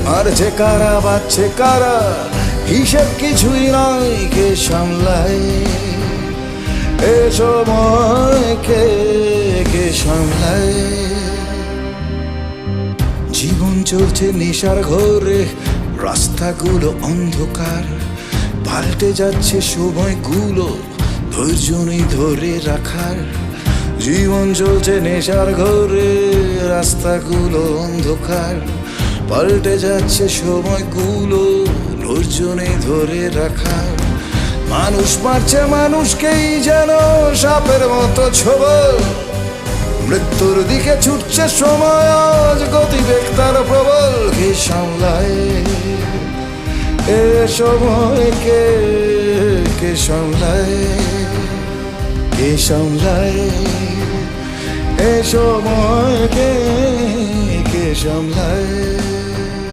মারছে কারা বাচ্ছে কারা হিসেব কিছুই নয়, কে সামলায় এ সময়, কে কে সামলায়। জীবন চলছে নেশার ঘরে, রাস্তাগুলো অন্ধকার, পাল্টে যাচ্ছে সময়গুলো, ধৈর্য নেই ধরে রাখার। জীবন চলছে নেশার ঘরে, রাস্তাগুলো অন্ধকার, পাল্টে যাচ্ছে সময়গুলো, ধৈর্য নেই ধরে রাখার। মানুষ মারছে মানুষকেই যেন সাপের মতো ছোবল, মৃত্যুর দিকে ছুটছে সময় আজ, গতিবেগ তার প্রবল। কে সামলায় এ সময়, কে কে সামলায়, কে সামলায় এ সময়, কে কে সামলায়।